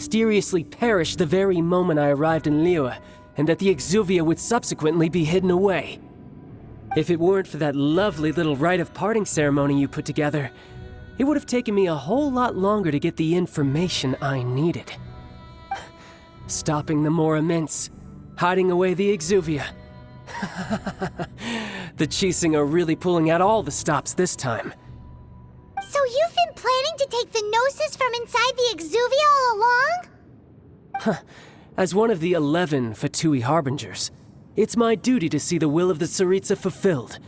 mysteriously perish the very moment I arrived in Liyue, and that the exuvia would subsequently be hidden away. If it weren't for that lovely little rite of parting ceremony you put together, it would have taken me a whole lot longer to get the information I needed. Stopping the Mora Mints, hiding away the exuvia. The Chising are really pulling out all the stops this time. So you've been planning to take the Gnosis from inside the exuvia all along? As one of the 11 Fatui Harbingers, it's my duty to see the will of the Tsaritsa fulfilled.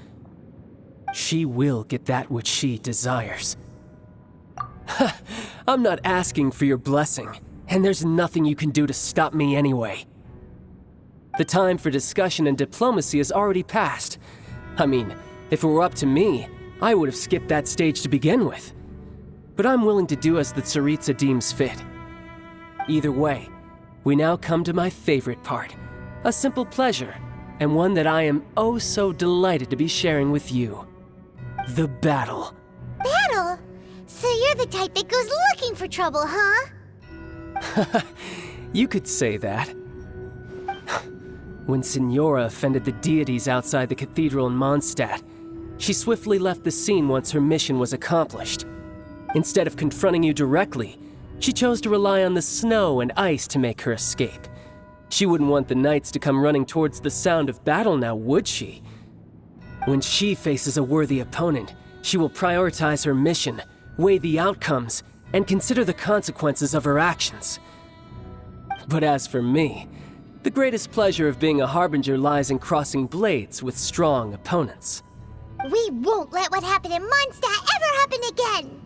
She will get that which she desires. I'm not asking for your blessing, and there's nothing you can do to stop me anyway. The time for discussion and diplomacy has already passed. I mean, if it were up to me, I would have skipped that stage to begin with. But I'm willing to do as the Tsaritsa deems fit. Either way, we now come to my favorite part. A simple pleasure, and one that I am oh so delighted to be sharing with you. The battle. Battle? So you're the type that goes looking for trouble, huh? You could say that. When Signora offended the deities outside the cathedral in Mondstadt, she swiftly left the scene once her mission was accomplished. Instead of confronting you directly, she chose to rely on the snow and ice to make her escape. She wouldn't want the knights to come running towards the sound of battle now, would she? When she faces a worthy opponent, she will prioritize her mission, weigh the outcomes, and consider the consequences of her actions. But as for me, the greatest pleasure of being a Harbinger lies in crossing blades with strong opponents. We won't let what happened in Mondstadt ever happen again!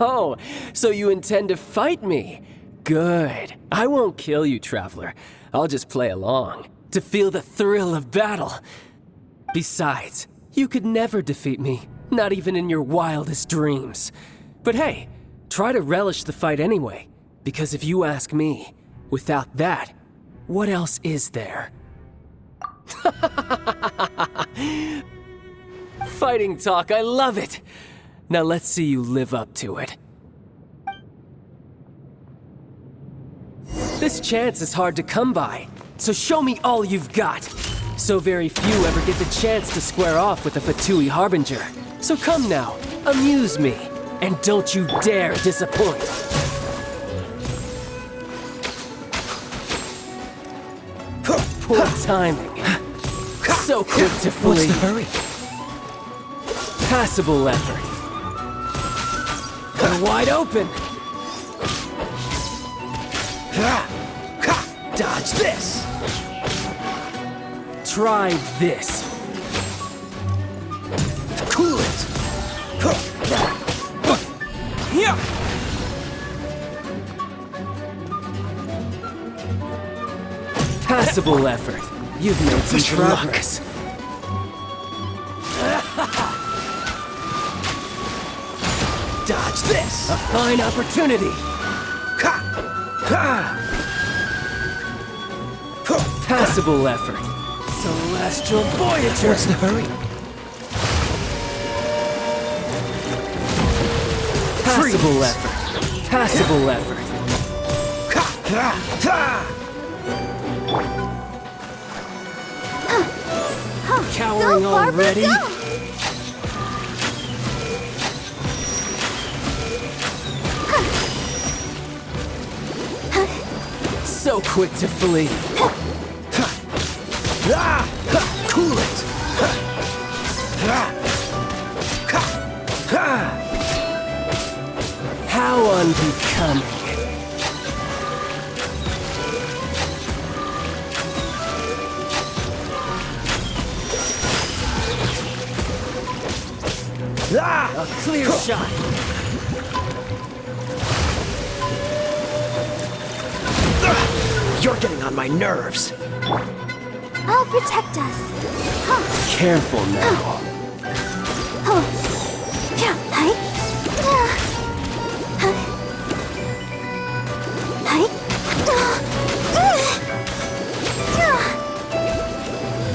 Oh, so you intend to fight me? Good. I won't kill you, Traveler. I'll just play along, to feel the thrill of battle. Besides, you could never defeat me, not even in your wildest dreams. But hey, try to relish the fight anyway, because if you ask me, without that, what else is there? Fighting talk, I love it! Now let's see you live up to it. This chance is hard to come by, so show me all you've got. So very few ever get the chance to square off with a Fatui Harbinger. So come now, amuse me, and don't you dare disappoint. Poor timing. So quick to flee. What's the hurry? Passable effort. But wide open. Dodge this! Try this. Cool it! Passable effort. You've made some Wish you luck. progress. Dodge this! A fine opportunity. Passable effort. Celestial Voyager. What's the hurry? Passable effort. Passable effort. Cowering Go, Barbara, already? go! So quick to flee. Cool it! How unbecoming. A clear shot. You're getting on my nerves. I'll protect us. Careful now.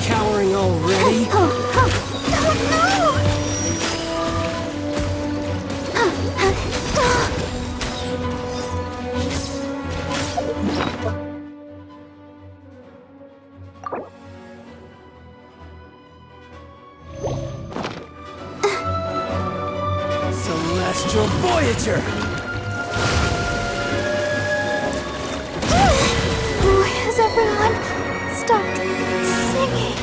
Cowering already? Voyager! Why has everyone stopped singing?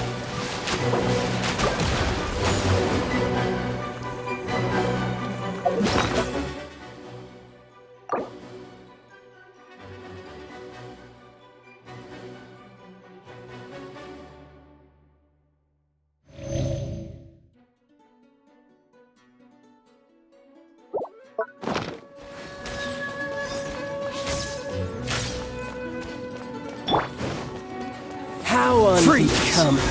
How unbecoming.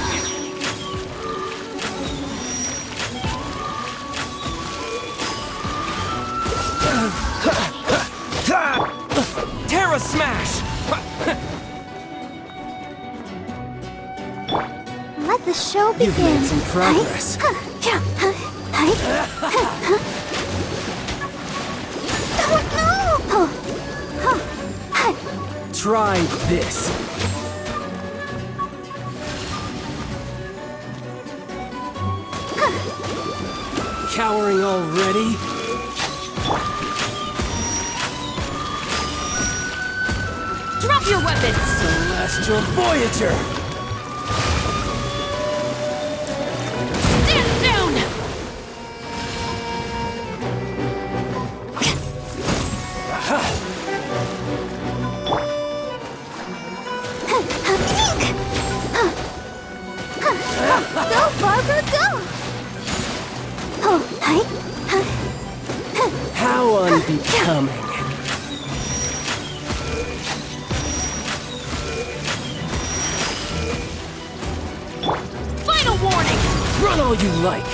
Terra Smash! Let the show begin. You've made some progress. Try this. Cowering already? Drop your weapons! Celestial Voyager! Stand down! Go, Barbara, go! How unbecoming. Final warning! Run all you like.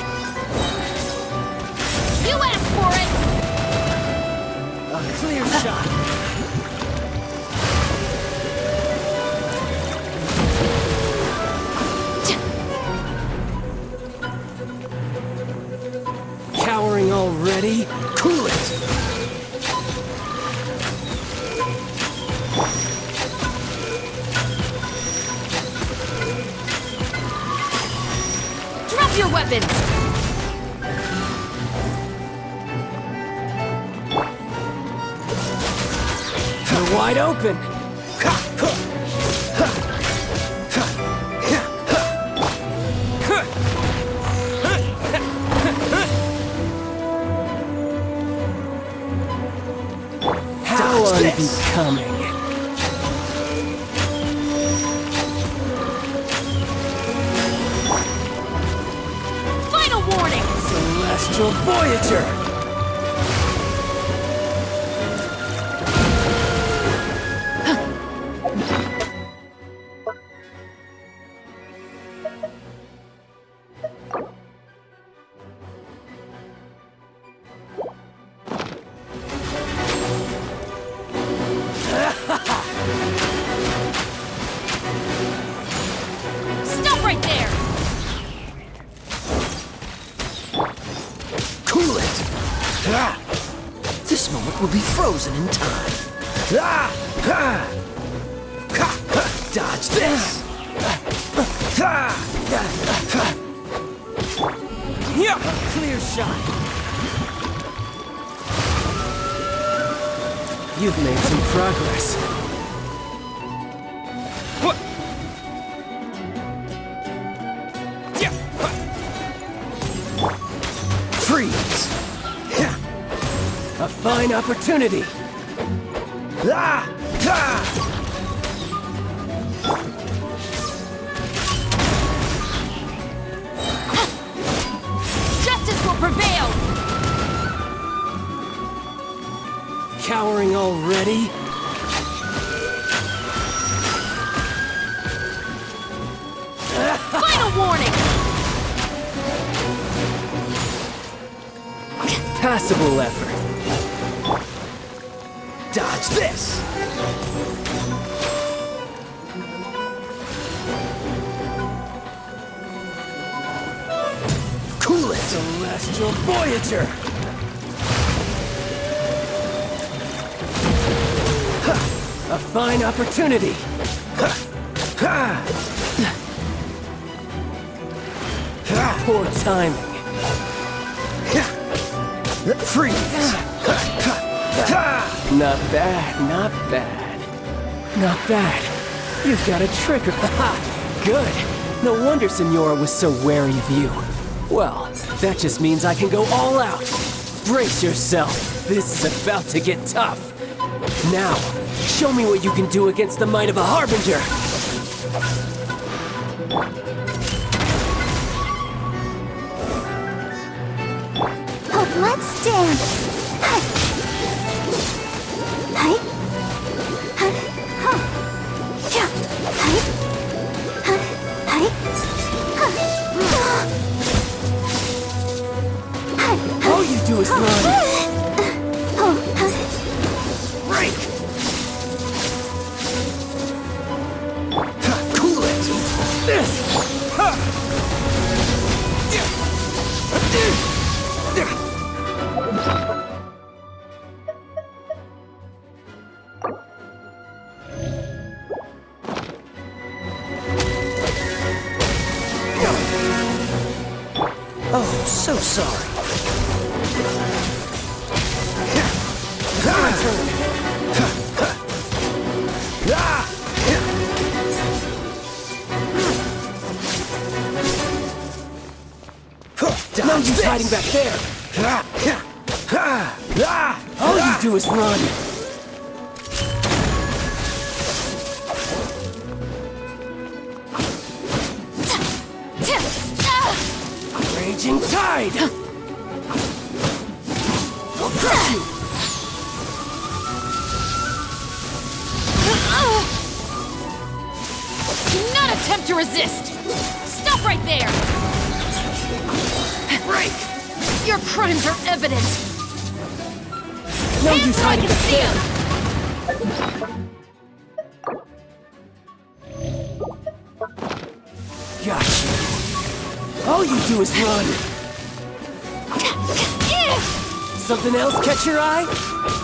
You asked for it! A clear shot. Cowering already? Cool it! Drop your weapons! You're wide open. How Dodge this. unbecoming. Final warning! Celestial Voyager! Stop right there! Cool it! Ah! This moment will be frozen in time. Ah! Ah! Ha! Ha! Dodge this! Ah! A clear shot. You've made some progress. What? Yeah! Freeze! A fine opportunity. Ah! Ah! Justice will prevail! Cowering already? Final warning! Passable effort. Dodge this! Cool it! Celestial Voyager! A fine opportunity. Poor timing. Freeze! Not bad, not bad. Not bad. You've got a trigger. Good. No wonder Senora was so wary of you. Well, that just means I can go all out. Brace yourself. This is about to get tough. Now, show me what you can do against the might of a Harbinger. Oh, let's dance. All you do is run. Break! Cool it! This! Oh, so sorry. My turn. No use hiding back there. All you do is run. Raging tide. I'll crush you. Do not attempt to resist! Stop right there! Break! Your crimes are evident! No Hands use where I hiding can back see there. 'em! Gotcha. All you do is run. Something else catch your eye?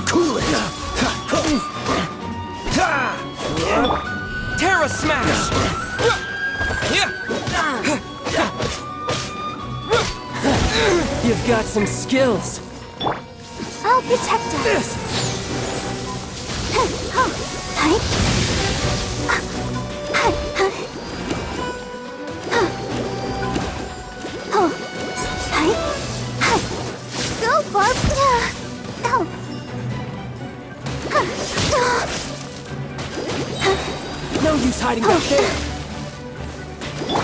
Cool it! Terra Smash! You've got some skills. I'll protect us. Go, Barb. No use hiding back there.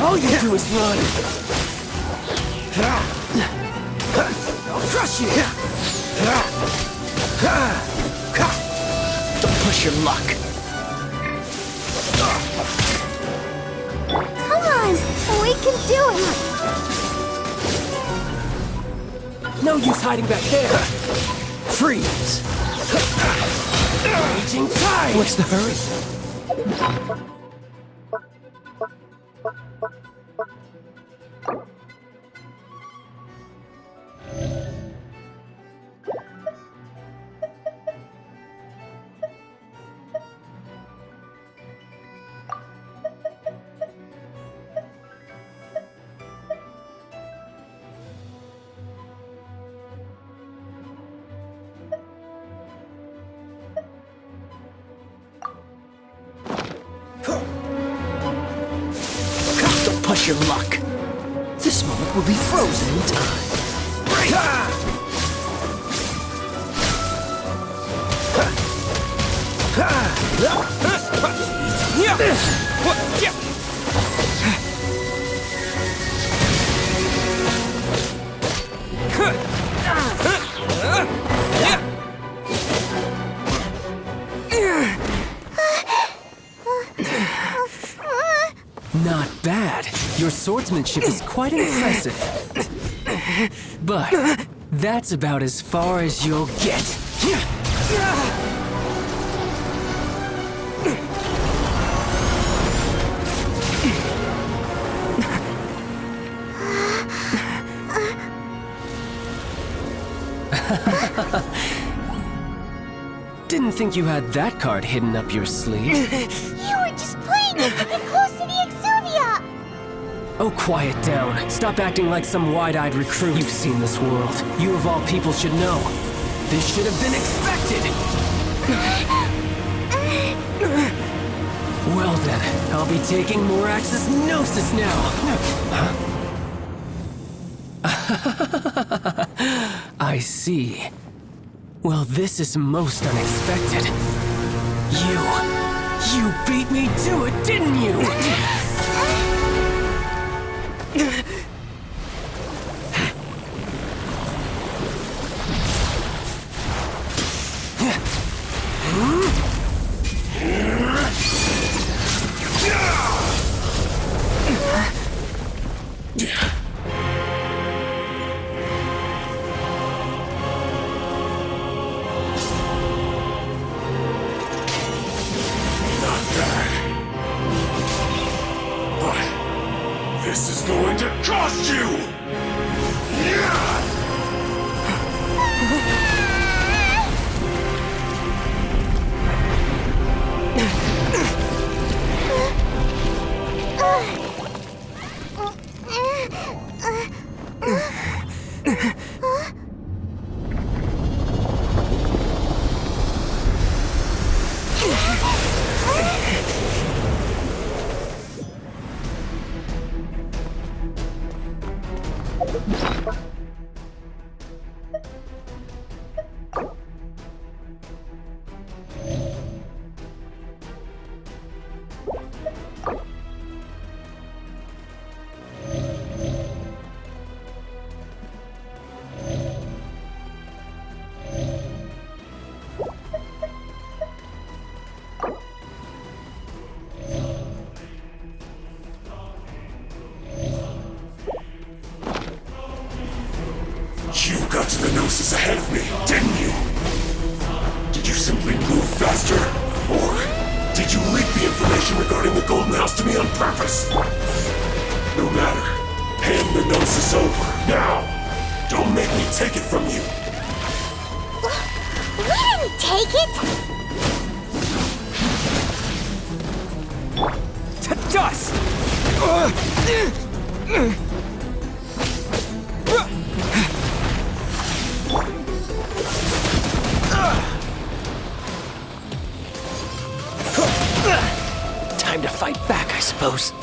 All you do is run. I'll crush you. Don't push your luck. Come on, we can do it. No use hiding back there. Freeze! Raging tide. What's the hurry? Don't push your luck. This moment will be frozen in time. Not bad. Your swordsmanship is quite impressive. But that's about as far as you'll get. Didn't think you had that card hidden up your sleeve. You were just playing us to get close to the Exuvia! Oh, quiet down. Stop acting like some wide-eyed recruit. You've seen this world. You of all people should know. This should have been expected! Well then, I'll be taking Morax's Gnosis now! I see. Well, this is most unexpected. You beat me to it, didn't you? This is going to cost you! You got to the Gnosis ahead of me, didn't you? Did you simply move faster? Or did you leak the information regarding the Golden House to me on purpose? No matter. Hand the Gnosis over, now! Don't make me take it from you! We didn't take it! To dust! Time to fight back, I suppose.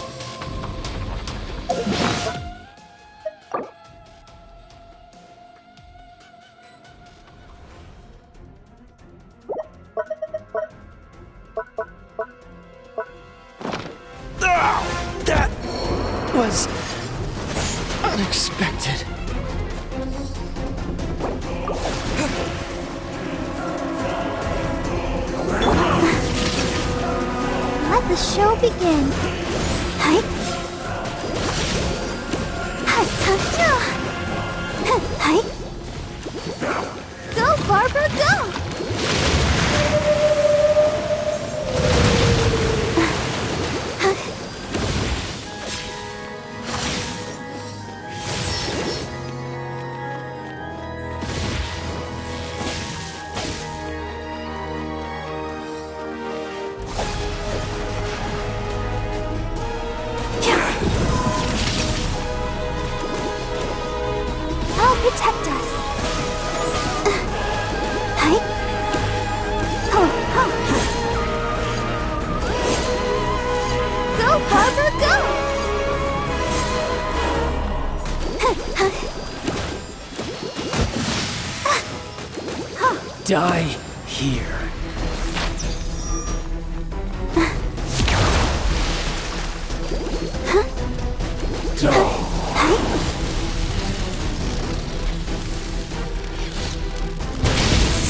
That was unexpected. Let the show begin. Hi. Hi. Hi. Go, Barbara, go! I'll protect us. Hi. Oh. Go, Barbara, go! Die here.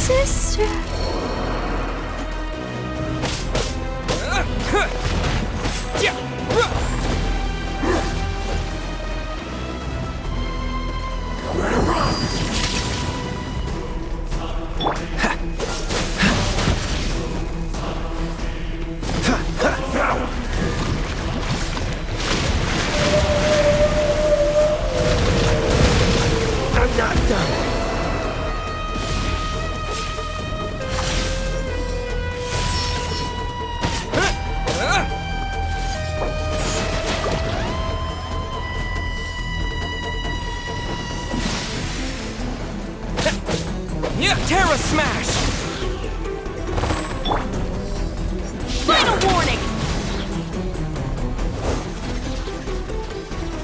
Sister.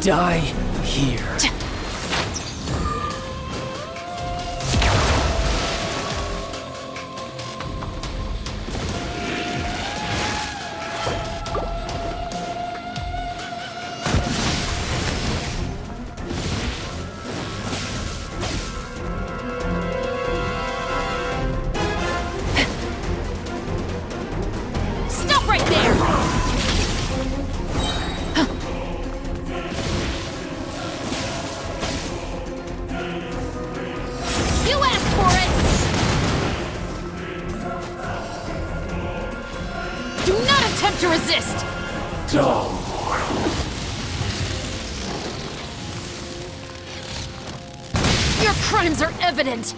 Die here. Stop right there! You asked for it! Do not attempt to resist! Dull. Your crimes are evident!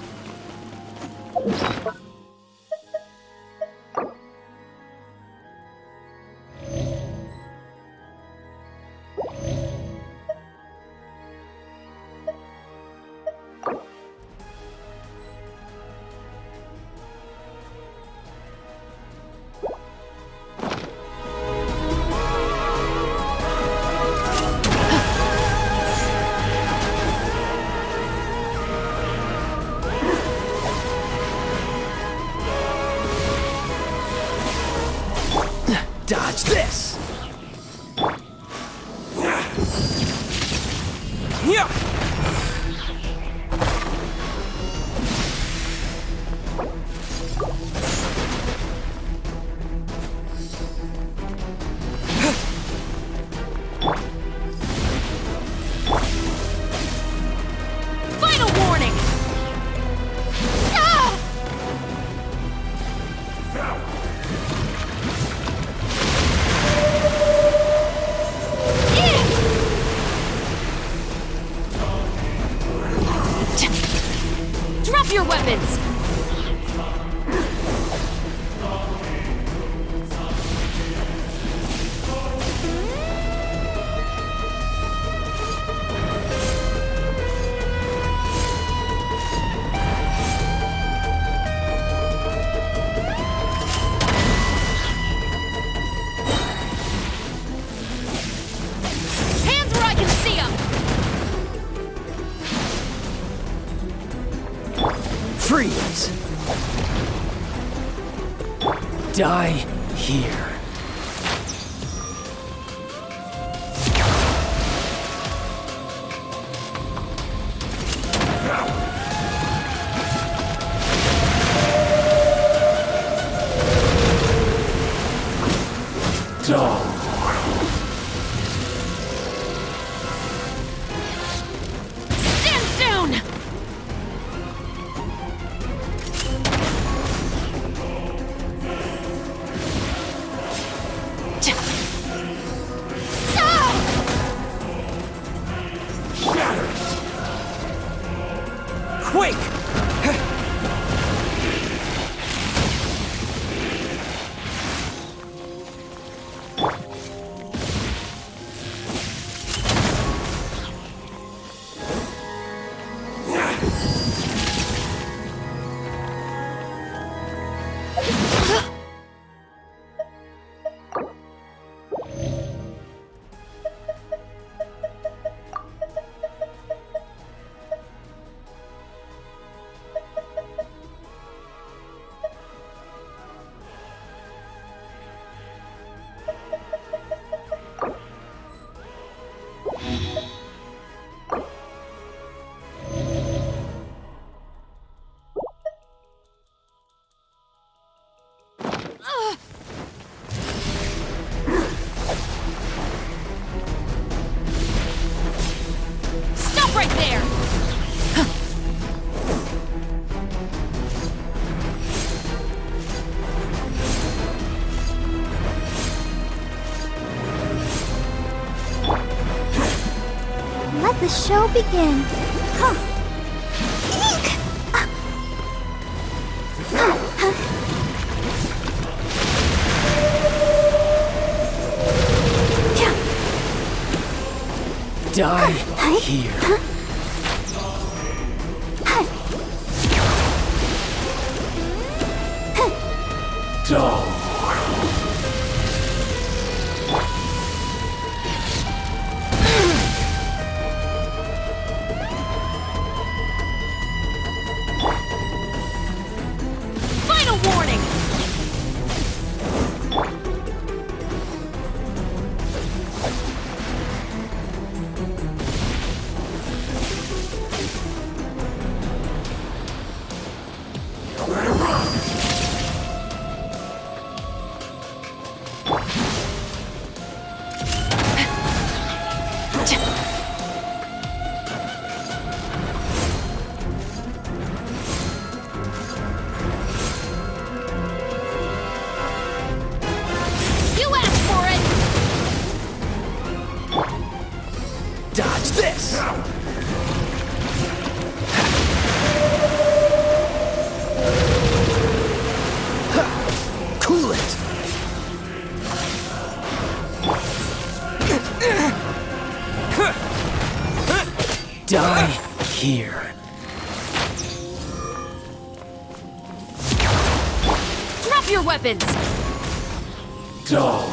Dodge this! Yeah! Final warning! Ah! Drop your weapons! Hands where I can see them! Freeze! Die here. Dull. Stand down! Quick! Stop right there! Let the show begin. Huh. Eek! Die here. Dull. here. Drop your weapons! Dull.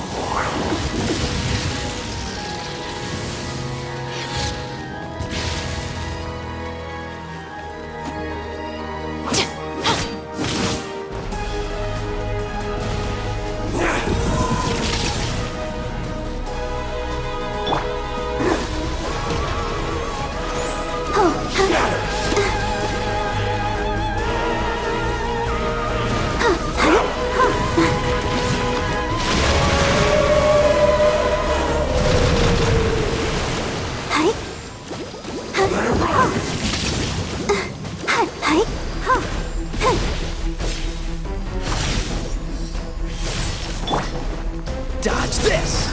Dodge this!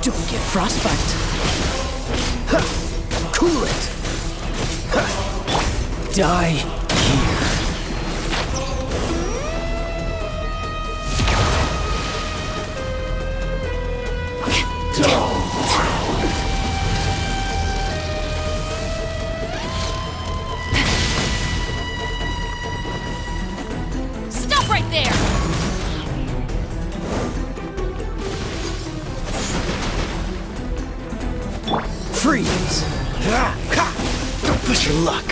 Don't get frostbite. Cool it. Die here. Stop right there! Freeze! Don't push your luck.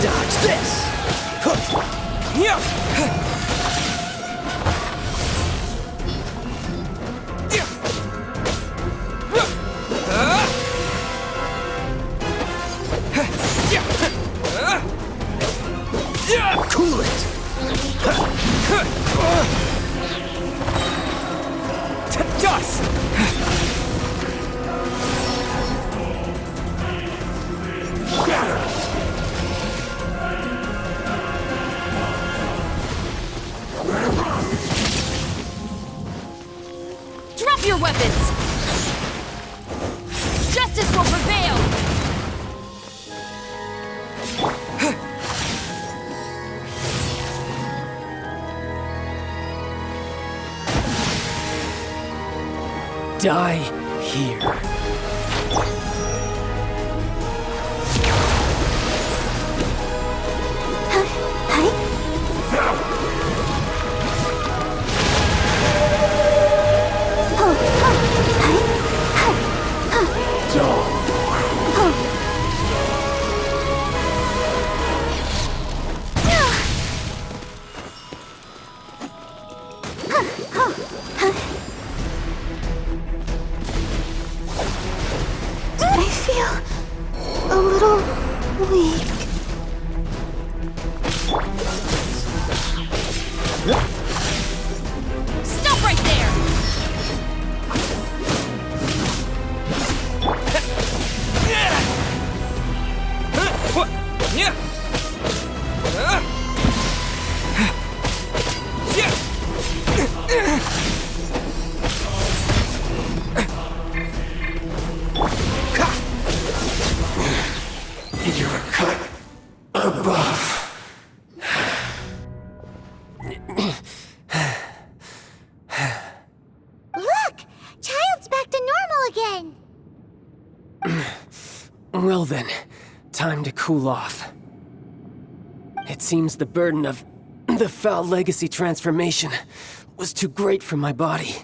Dodge this! Cool it! Dust! Drop your weapons! Justice will prevail! Die here. I feel a little weak. Stop right there! You're a cut above. Look! Childe's back to normal again. Well then, time to cool off. It seems the burden of the foul legacy transformation was too great for my body.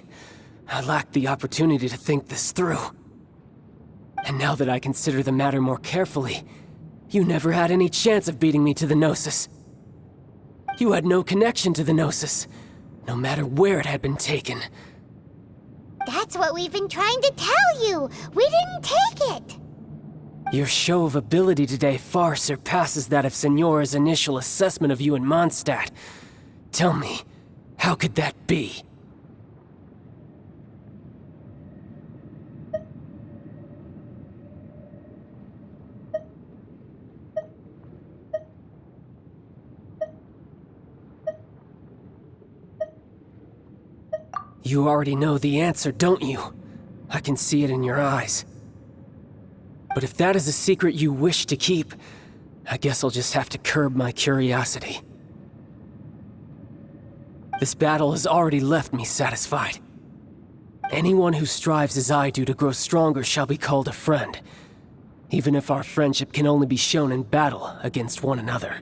I lacked the opportunity to think this through. And now that I consider the matter more carefully, you never had any chance of beating me to the Gnosis. You had no connection to the Gnosis, no matter where it had been taken. That's what we've been trying to tell you. We didn't take it. Your show of ability today far surpasses that of Signora's initial assessment of you in Mondstadt. Tell me, how could that be? You already know the answer, don't you? I can see it in your eyes. But if that is a secret you wish to keep, I guess I'll just have to curb my curiosity. This battle has already left me satisfied. Anyone who strives as I do to grow stronger shall be called a friend, even if our friendship can only be shown in battle against one another.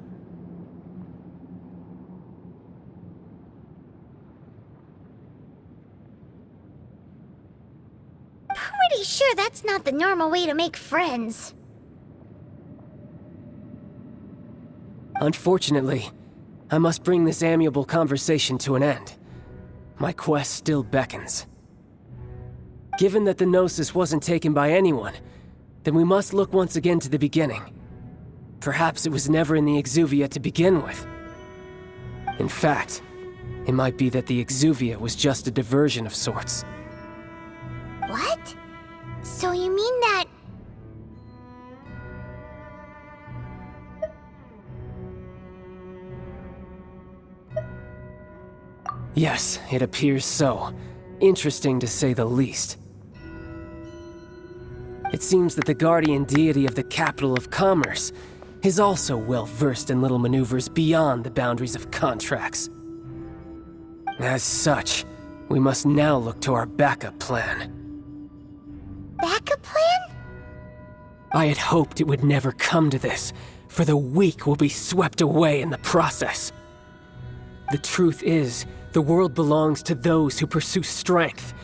Pretty sure that's not the normal way to make friends. Unfortunately, I must bring this amiable conversation to an end. My quest still beckons. Given that the Gnosis wasn't taken by anyone, then we must look once again to the beginning. Perhaps it was never in the Exuvia to begin with. In fact, it might be that the Exuvia was just a diversion of sorts. What? So you mean that... Yes, it appears so. Interesting to say the least. It seems that the guardian deity of the capital of commerce is also well versed in little maneuvers beyond the boundaries of contracts. As such, we must now look to our backup plan. backup plan? I had hoped it would never come to this, for the weak will be swept away in the process. The truth is, the world belongs to those who pursue strength.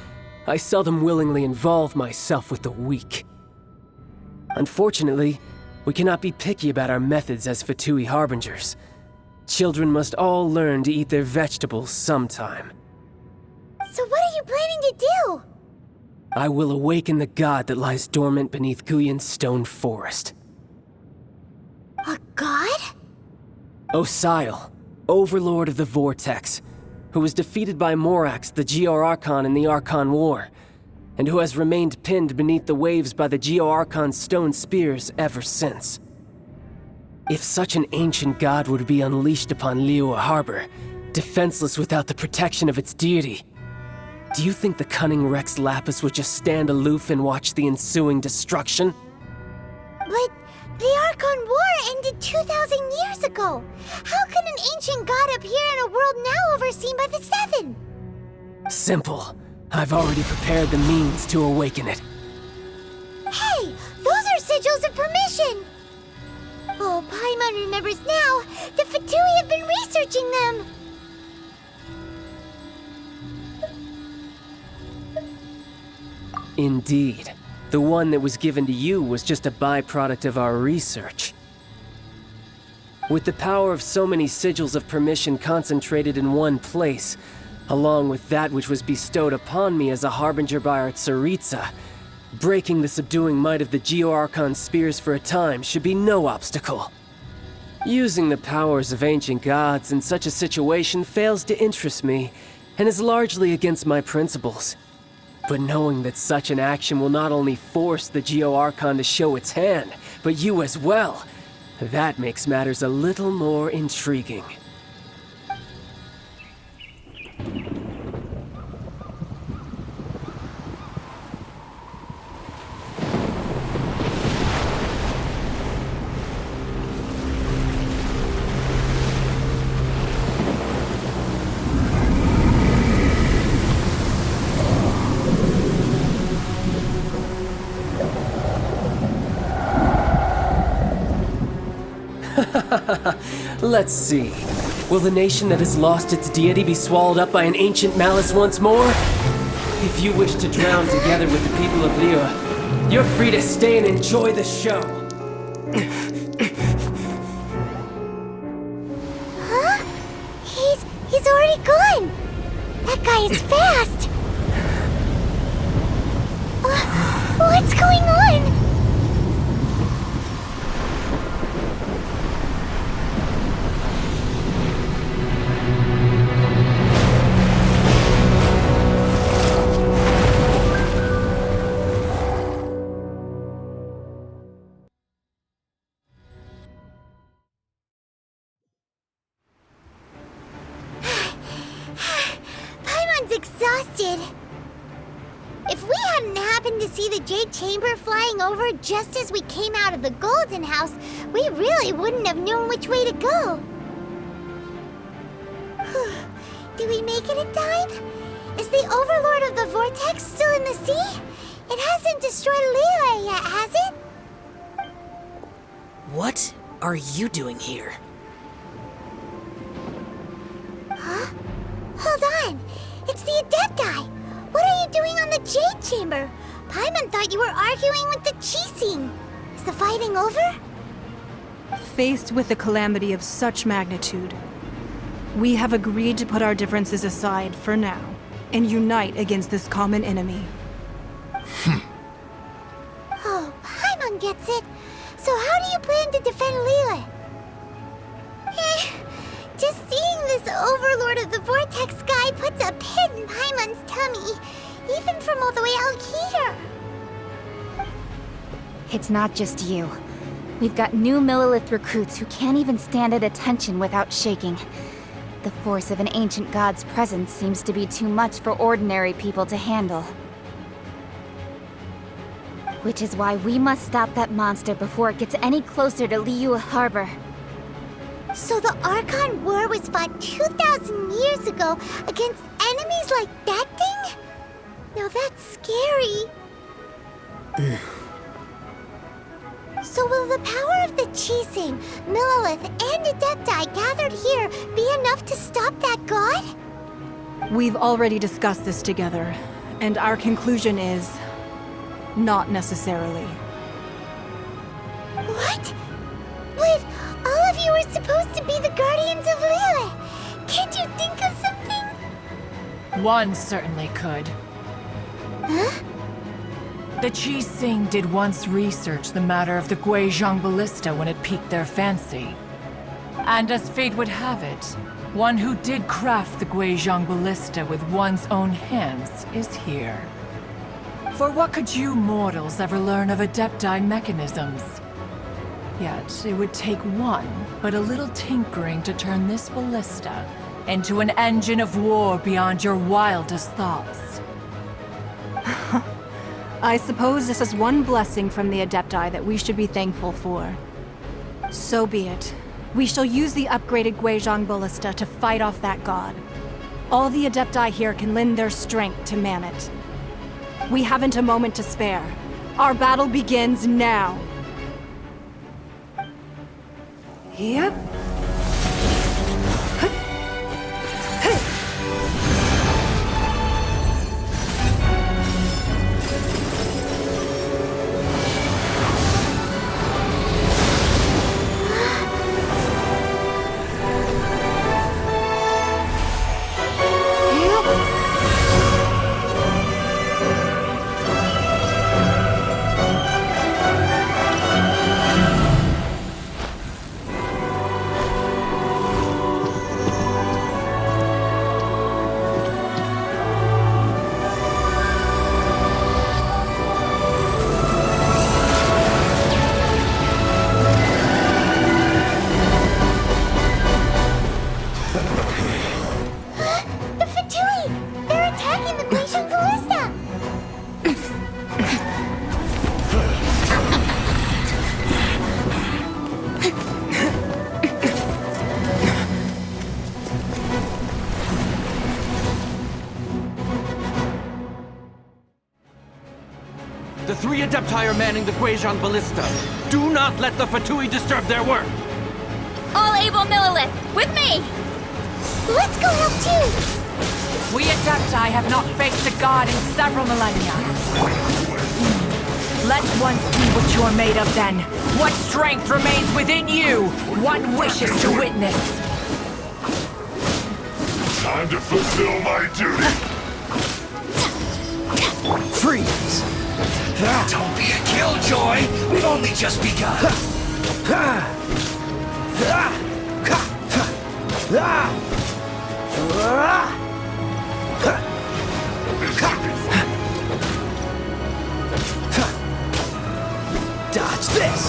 I seldom willingly involve myself with the weak. Unfortunately, we cannot be picky about our methods as Fatui Harbingers. Children must all learn to eat their vegetables sometime. So what are you planning to do? I will awaken the god that lies dormant beneath Guyon's stone forest. A god? Osile, overlord of the Vortex, who was defeated by Morax, the Geo-Archon in the Archon War, and who has remained pinned beneath the waves by the Geo-Archon's stone spears ever since. If such an ancient god would be unleashed upon Liyue Harbor, defenseless without the protection of its deity, do you think the cunning Rex Lapis would just stand aloof and watch the ensuing destruction? But the Archon War ended 2,000 years ago. How can an ancient god appear in a world now overseen by the Seven? Simple. I've already prepared the means to awaken it. Hey, those are sigils of permission! Oh, Paimon remembers now. The Fatui have been researching them. Indeed. The one that was given to you was just a byproduct of our research. With the power of so many sigils of permission concentrated in one place, along with that which was bestowed upon me as a harbinger by our Tsaritsa, breaking the subduing might of the Geo-Archon spears for a time should be no obstacle. Using the powers of ancient gods in such a situation fails to interest me, and is largely against my principles. But knowing that such an action will not only force the Geo-Archon to show its hand, but you as well, that makes matters a little more intriguing. Let's see. Will the nation that has lost its deity be swallowed up by an ancient malice once more? If you wish to drown together with the people of Liyue, you're free to stay and enjoy the show. Huh? He's already gone. That guy is fast. What's going on? Paimon's exhausted. If we hadn't happened to see the Jade Chamber flying over just as we came out of the Golden House, we really wouldn't have known which way to go. Do we make it in time? Is the Overlord of the Vortex still in the sea? It hasn't destroyed Liyue yet, has it? What are you doing here? Huh? Hold on! It's the adepti! What are you doing on the Jade Chamber? Paimon thought you were arguing with the Qixing. Is the fighting over? Faced with a calamity of such magnitude, we have agreed to put our differences aside for now and unite against this common enemy. Oh, Paimon gets it. So how do you plan to defend Liyue? Just seeing this Overlord of the Vortex guy puts a pit in Paimon's tummy, even from all the way out here. It's not just you. We've got new Millelith recruits who can't even stand at attention without shaking. The force of an ancient god's presence seems to be too much for ordinary people to handle. Which is why we must stop that monster before it gets any closer to Liyue Harbor. So the Archon War was fought 2,000 years ago against enemies like that thing? Now that's scary. So will the power of the Qixing, Millelith, and Adepti gathered here be enough to stop that god? We've already discussed this together, and our conclusion is... not necessarily. What? But all of you were supposed to be the guardians of Liyue. Can't you think of something? One certainly could. Huh? The Qixing did once research the matter of the Guizhong Ballista when it piqued their fancy. And as fate would have it, one who did craft the Guizhong Ballista with one's own hands is here. For what could you mortals ever learn of adepti mechanisms? Yet, it would take but a little tinkering to turn this ballista into an engine of war beyond your wildest thoughts. I suppose this is one blessing from the Adepti that we should be thankful for. So be it. We shall use the upgraded Guizhong Ballista to fight off that god. All the Adepti here can lend their strength to man it. We haven't a moment to spare. Our battle begins now. Yep. The three Adepti are manning the Guizhong Ballista. Do not let the Fatui disturb their work! All able Millelith, with me! Let's go help too! We Adepti have not faced a god in several millennia. Let one see what you're made of then. What strength remains within you? What wishes to witness? Time to fulfill my duty. Freeze! Don't be a killjoy! We've only just begun! Dodge this!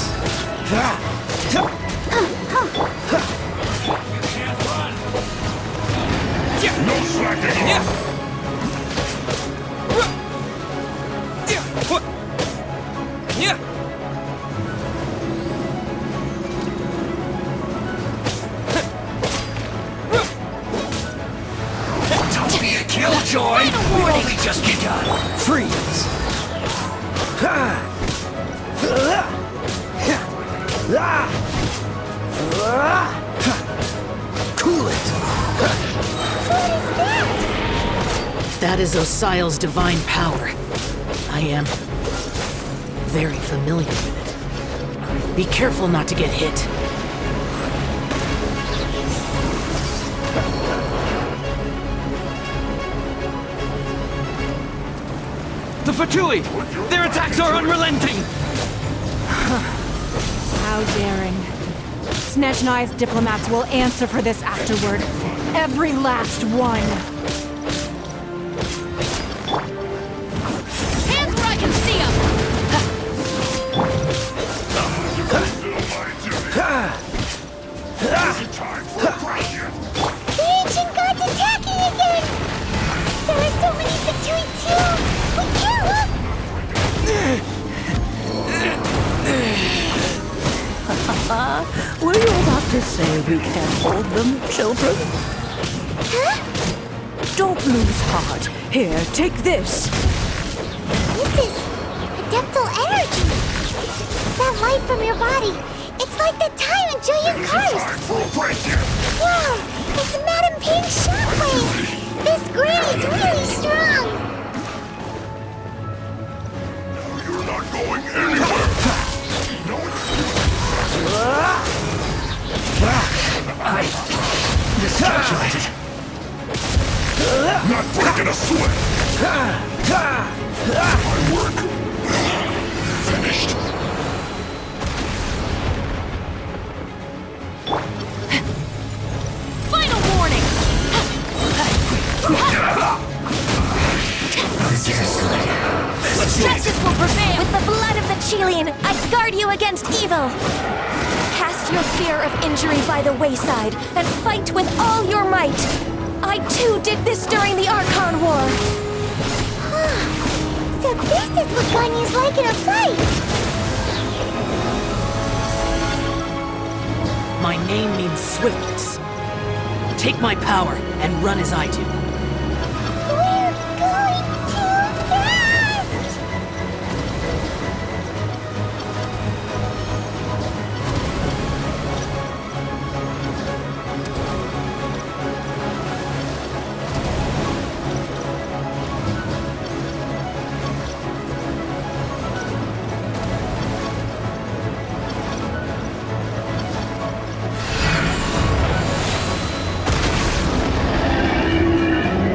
No slacking off! killjoy! We've only just begun! Freeze! Cool it! That is Osial's divine power. I am very familiar with it. Be careful not to get hit. The Fatui! Their attacks are unrelenting! How daring. Snezhnai's diplomats will answer for this afterward. Every last one. Hands where I can see them! The ancient god's attacking again! There are so many Fatui too! We can't look! Were you about to say we can't hold them, children? Huh? Don't lose heart. Here, take this. This is adeptal energy! That light from your body, it's like the time in Julian Cars! Wow! It's Madame Ping's shockwave! This grid is really strong! You're not going anywhere! I miscalculated. Not breaking a sweat! My work finished. Final warning! This is good. Justice will prevail! With the blood of the Chilean, I guard you against evil! Cast your fear of injury by the wayside, and fight with all your might! I too did this during the Archon War! So this is what Ganyu's like in a fight! My name means swiftness. Take my power and run as I do. We're going too fast!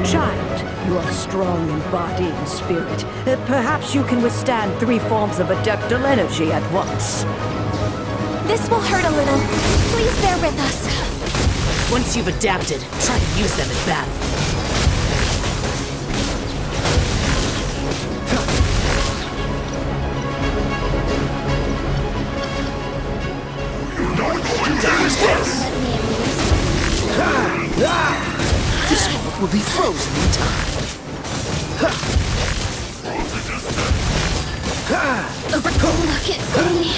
Child, you are strong in body and spirit. Perhaps you can withstand 3 forms of adeptal energy at once. This will hurt a little. Please bear with us. Once you've adapted, try to use them in battle. This moment will be frozen in time. Look at me.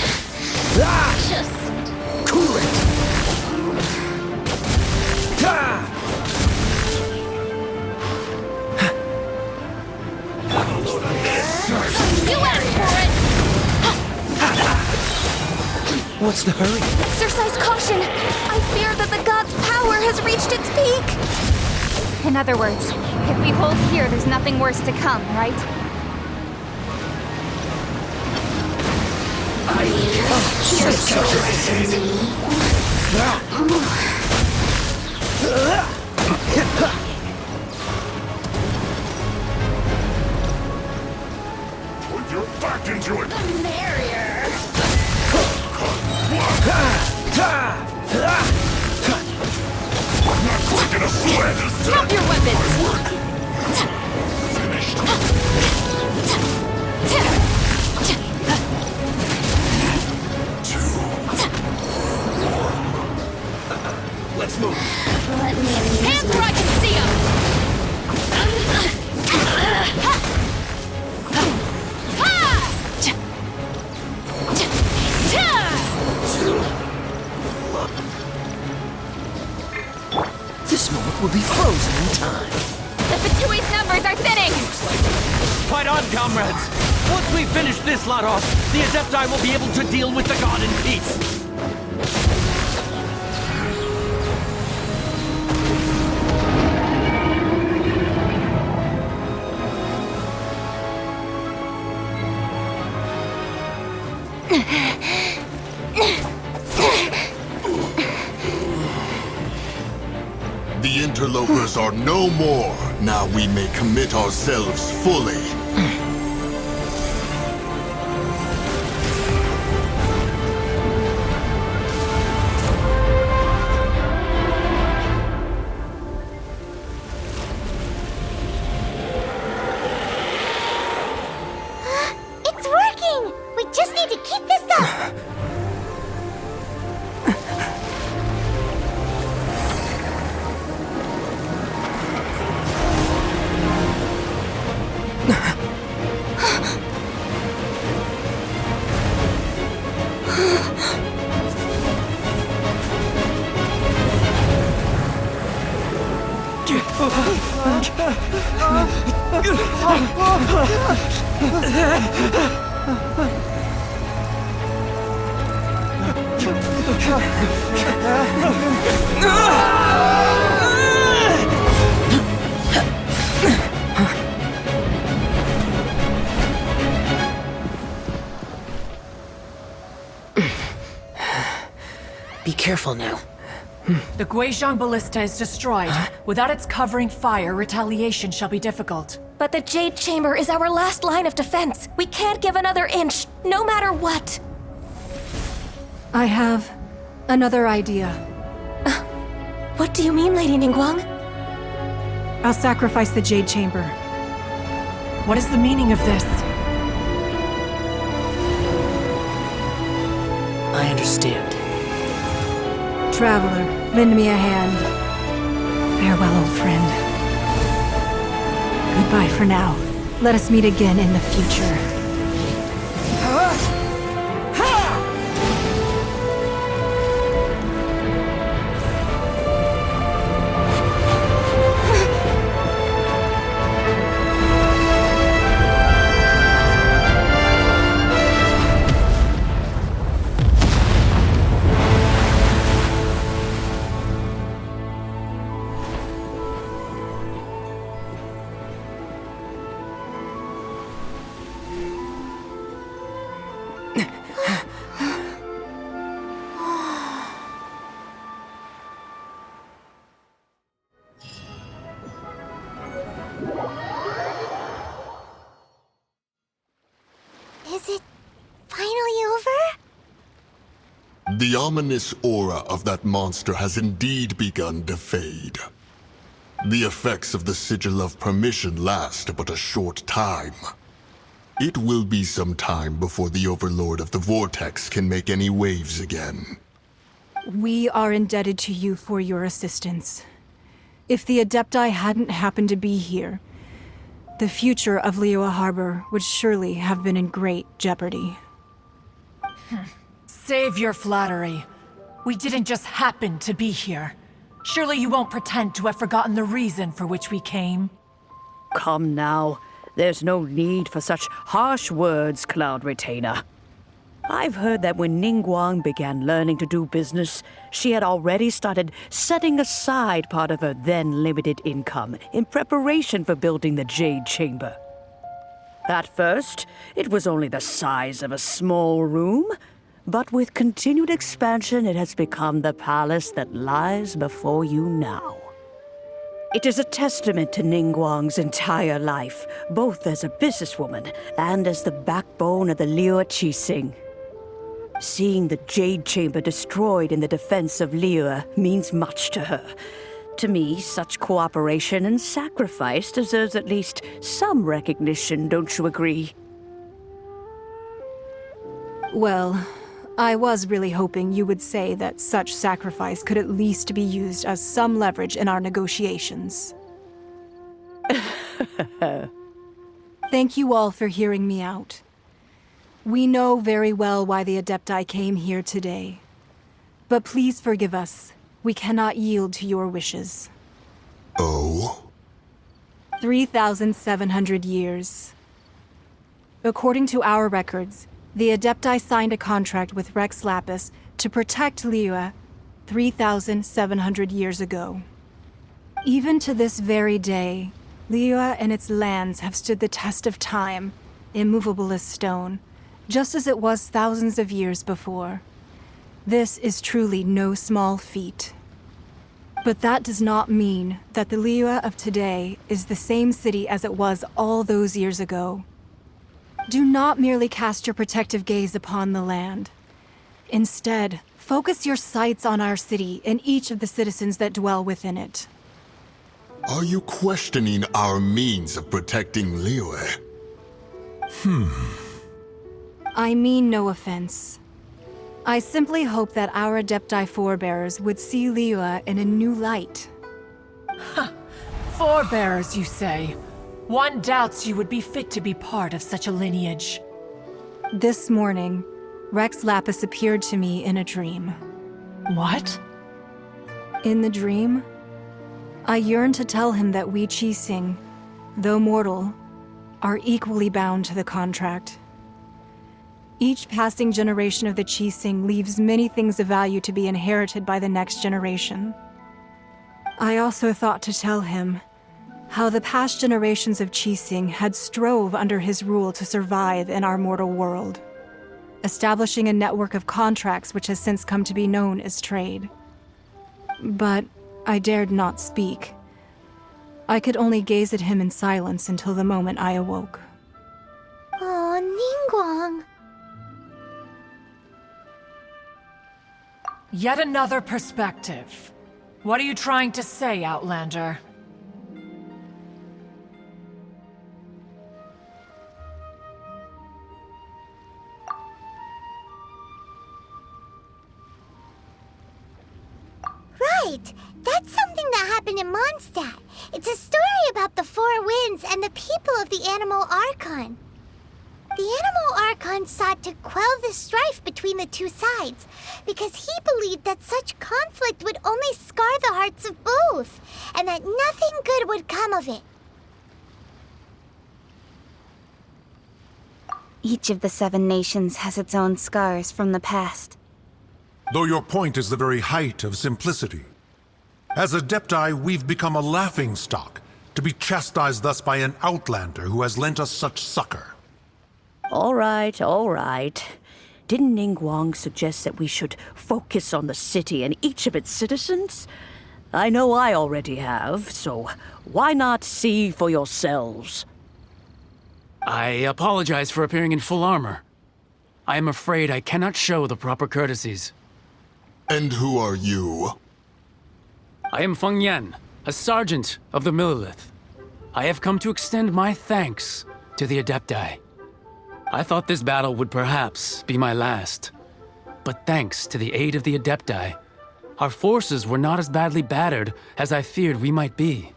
Just... Cool it! You asked for it! What's the hurry? Exercise caution! I fear that the god's power has reached its peak! In other words, if we hold here, there's nothing worse to come, right? Put your back into it! The merrier! Not breaking a sweat! Drop your weapons! Finished! Let's move. Hands where I can see them! This moment will be frozen in time. The Fatui's Fight on, comrades! Once we finish this lot off, the adepti will be able to deal with the god in peace. The interlopers are no more. Now we may commit ourselves fully. It's working! We just need to keep this up! Be careful now. The Guizhong Ballista is destroyed. Without its covering fire, retaliation shall be difficult. But the Jade Chamber is our last line of defense. We can't give another inch, no matter what. I have another idea. What do you mean, Lady Ningguang? I'll sacrifice the Jade Chamber. What is the meaning of this? I understand. Traveler, lend me a hand. Farewell, old friend. Goodbye for now. Let us meet again in the future. Is it finally over? The ominous aura of that monster has indeed begun to fade. The effects of the Sigil of Permission last but a short time. It will be some time before the Overlord of the Vortex can make any waves again. We are indebted to you for your assistance. If the adepti hadn't happened to be here, the future of Liyue Harbor would surely have been in great jeopardy. Save your flattery. We didn't just happen to be here. Surely you won't pretend to have forgotten the reason for which we came. Come now. There's no need for such harsh words, Cloud Retainer. I've heard that when Ningguang began learning to do business, she had already started setting aside part of her then limited income in preparation for building the Jade Chamber. At first, it was only the size of a small room, but with continued expansion, it has become the palace that lies before you now. It is a testament to Ningguang's entire life, both as a businesswoman and as the backbone of the Liyue Qixing. Seeing the Jade Chamber destroyed in the defense of Liyue means much to her. To me, such cooperation and sacrifice deserves at least some recognition, don't you agree? Well, I was really hoping you would say that such sacrifice could at least be used as some leverage in our negotiations. Thank you all for hearing me out. We know very well why the adepti came here today. But please forgive us. We cannot yield to your wishes. Oh? 3,700 years. According to our records, the Adepti signed a contract with Rex Lapis to protect Liyue 3,700 years ago. Even to this very day, Liyue and its lands have stood the test of time, immovable as stone, just as it was thousands of years before. This is truly no small feat. But that does not mean that the Liyue of today is the same city as it was all those years ago. Do not merely cast your protective gaze upon the land. Instead, focus your sights on our city and each of the citizens that dwell within it. Are you questioning our means of protecting Liyue? I mean no offense. I simply hope that our Adepti forebears would see Liyue in a new light. Forebears, you say? One doubts you would be fit to be part of such a lineage. This morning, Rex Lapis appeared to me in a dream. What? In the dream, I yearned to tell him that we Qixing, though mortal, are equally bound to the contract. Each passing generation of the Qixing leaves many things of value to be inherited by the next generation. I also thought to tell him how the past generations of Qixing had strove under his rule to survive in our mortal world, establishing a network of contracts which has since come to be known as trade. But I dared not speak. I could only gaze at him in silence until the moment I awoke. Oh, Ningguang. Yet another perspective. What are you trying to say, Outlander? Right! That's something that happened in Mondstadt. It's a story about the Four Winds and the people of the Animal Archon. The Animal Archon sought to quell the strife between the two sides, because he believed that such conflict would only scar the hearts of both, and that nothing good would come of it. Each of the 7 nations has its own scars from the past. Though your point is the very height of simplicity. As Adepti, we've become a laughingstock, to be chastised thus by an outlander who has lent us such succor. All right, all right. Didn't Ningguang suggest that we should focus on the city and each of its citizens? I know I already have, so why not see for yourselves? I apologize for appearing in full armor. I am afraid I cannot show the proper courtesies. And who are you? I am Feng Yan, a sergeant of the Millelith. I have come to extend my thanks to the Adepti. I thought this battle would perhaps be my last. But thanks to the aid of the Adepti, our forces were not as badly battered as I feared we might be.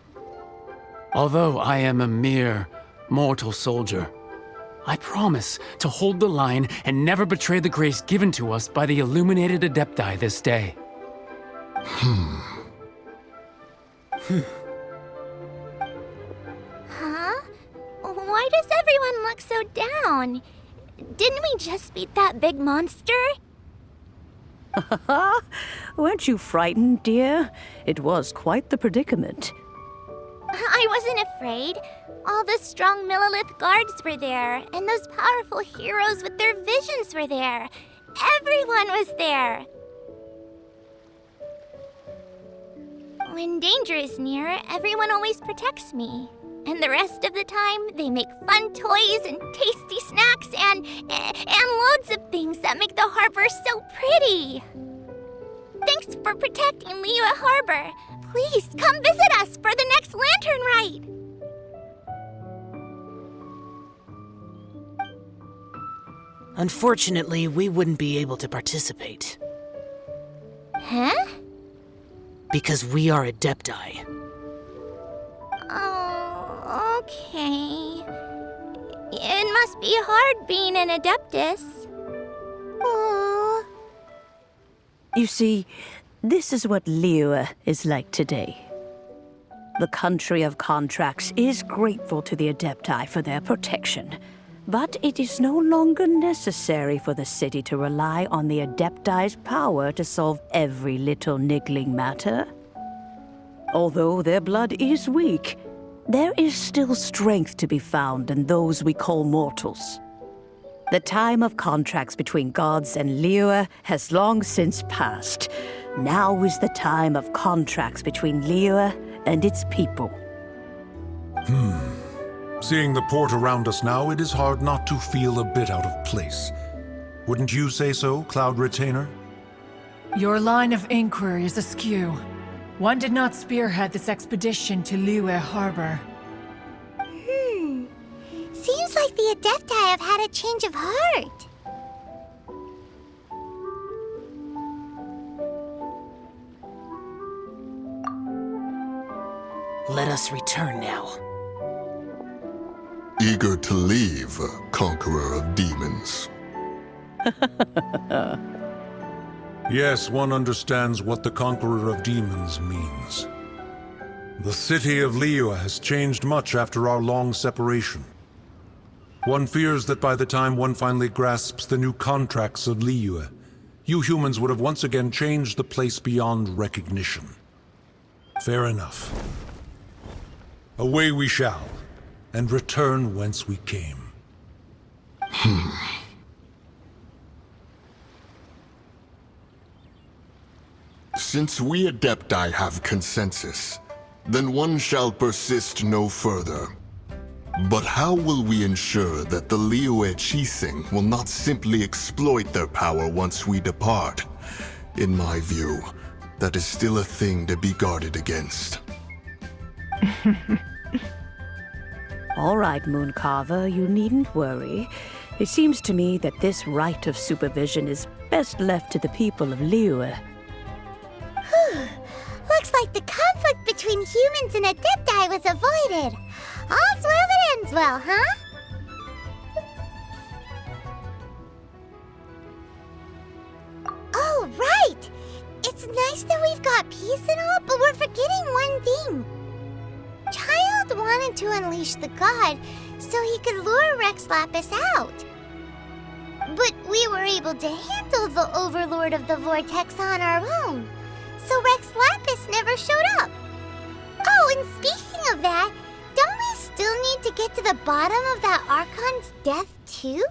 Although I am a mere mortal soldier, I promise to hold the line and never betray the grace given to us by the illuminated Adepti this day. Huh? Why does everyone look so down? Didn't we just beat that big monster? Weren't you frightened, dear? It was quite the predicament. I wasn't afraid. All the strong Millelith guards were there, and those powerful heroes with their visions were there. Everyone was there. When danger is near, everyone always protects me. And the rest of the time, they make fun toys and tasty snacks and loads of things that make the harbor so pretty. Thanks for protecting Liyue Harbor. Please come visit us for the next lantern ride. Unfortunately, we wouldn't be able to participate. Huh? Because we are Adepti. Oh, okay. It must be hard being an Adeptus. Aww. You see, this is what Liyue is like today. The country of contracts is grateful to the Adepti for their protection. But it is no longer necessary for the city to rely on the adepti's power to solve every little niggling matter. Although their blood is weak, there is still strength to be found in those we call mortals. The time of contracts between gods and Liyue has long since passed. Now is the time of contracts between Liyue and its people. Seeing the port around us now, it is hard not to feel a bit out of place. Wouldn't you say so, Cloud Retainer? Your line of inquiry is askew. One did not spearhead this expedition to Liyue Harbor. Seems like the adepti have had a change of heart. Let us return now. Eager to leave, conqueror of demons. Yes, one understands what the Conqueror of Demons means. The city of Liyue has changed much after our long separation. One fears that by the time one finally grasps the new contracts of Liyue, you humans would have once again changed the place beyond recognition. Fair enough. Away we shall, and return whence we came. Since we adepti have consensus, then one shall persist no further. But how will we ensure that the Liyue Qixing will not simply exploit their power once we depart? In my view, that is still a thing to be guarded against. All right, Mooncarver, you needn't worry. It seems to me that this right of supervision is best left to the people of Liyue. Looks like the conflict between humans and adepti was avoided. All's well that ends well, huh? Oh, right! It's nice that we've got peace and all, but we're forgetting one thing. Childe wanted to unleash the god so he could lure Rex Lapis out. But we were able to handle the Overlord of the Vortex on our own, so Rex Lapis never showed up. Oh, and speaking of that, don't we still need to get to the bottom of that Archon's death too?